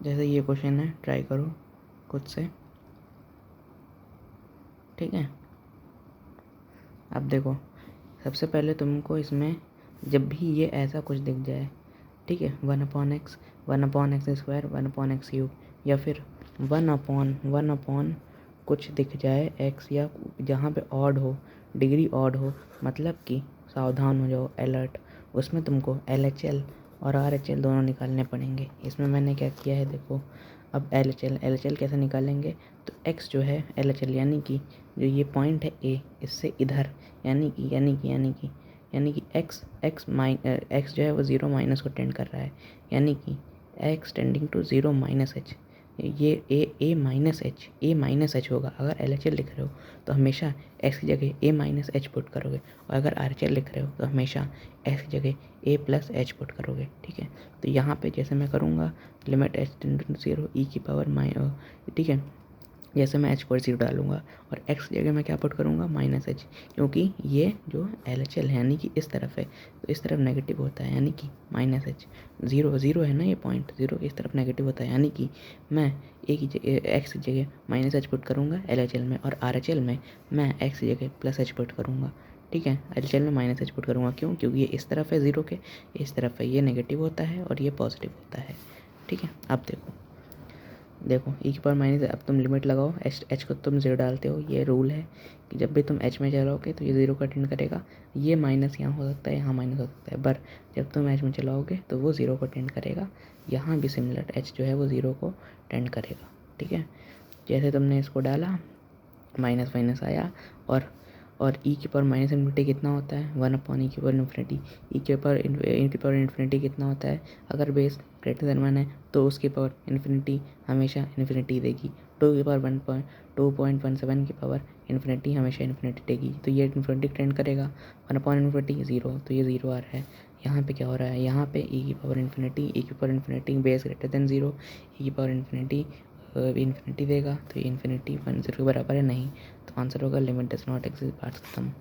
जैसे ये क्वेश्चन है, ट्राई करो खुद से, ठीक है। अब देखो, सबसे पहले तुमको इसमें जब भी ये ऐसा कुछ दिख जाए, ठीक है, 1/x, 1/x square, 1/x cube, या फिर 1/1 कुछ दिख जाए x, या जहाँ पे ऑड हो, डिग्री ऑड हो, मतलब कि सावधान हो जाओ, अलर्ट। उसमें तुमको LHL और RHL दोनों निकालने पड़ेंगे। इसमें मैंने क्या किया है देखो, अब LHL कैसे निकालेंगे, तो x जो है LHL यानी कि जो ये पॉइंट है A, इससे इधर यानी कि x जो है वो 0 माइनस को टेंड कर रहा है, यानी कि x tending to 0 minus h, ये a माइनस h होगा। अगर LHL लिख रहे हो तो हमेशा x की जगह a माइनस h पुट करोगे, और अगर RHL लिख रहे हो तो हमेशा x की जगह a प्लस h पुट करोगे, ठीक है। तो यहाँ पे जैसे मैं करूँगा limit h tend to 0 e की पावर ठीक है, जैसे मैं h पर 0 डालूंगा और x की जगह मैं क्या पुट करूँगा, माइनस h, क्योंकि ये जो LHL है यानी कि इस तरफ है, तो इस तरफ नेगेटिव होता है, यानी कि माइनस h। 0 है ना, ये पॉइंट 0 इस तरफ नेगेटिव होता है, यानी कि मैं x की जगह माइनस h पुट करूँगा LHL में, और RHL में मैं x की जगह प्लस h पुट करूँगा, ठीक है। LHL में माइनस h पुट करूँगा, क्यों, क्योंकि ये इस तरफ है 0 के, इस तरफ है, ये नेगेटिव होता है और ये पॉजिटिव होता है, ठीक है। अब देखो e की पावर माइनस, अब तुम लिमिट लगाओ, h को तुम 0 डालते हो, ये रूल है कि जब भी तुम h में चलाओगे तो ये 0 को अटेंड करेगा। ये माइनस यहाँ हो सकता है, यहाँ माइनस हो सकता है, पर जब तुम h में चलाओगे तो वो 0 को अटेंड करेगा। यहाँ भी सिमिलर h जो है वो 0 को अटेंड करेगा, ठीक है। जैसे तुमने इसको डाला, माइनस माइनस आया, और e की पावर माइनस इन्फिनिटी कितना होता है, 1/e की पावर इन्फिनिटी। e की पावर इन्फिनिटी कितना होता है, अगर बेस ग्रेटर देन 1 है तो उसकी पावर इन्फिनिटी हमेशा इन्फिनिटी देगी। 2 की पावर 2.17 की पावर इन्फिनिटी हमेशा इन्फिनिटी देगी, तो ये इन्फिनिटी टेंड करेगा। 1/इन्फिनिटी 0, तो ये 0 आ रहा है। यहाँ पे क्या हो रहा है, यहाँ पे e की power infinity base greater than 0, e की पावर इन्फिनिटी देगा, तो ये इन्फिनिटी 1 0 के बराबर है नहीं, तो आंसर होगा लिमिट डज नॉट एग्जिस्ट, बात खत्म।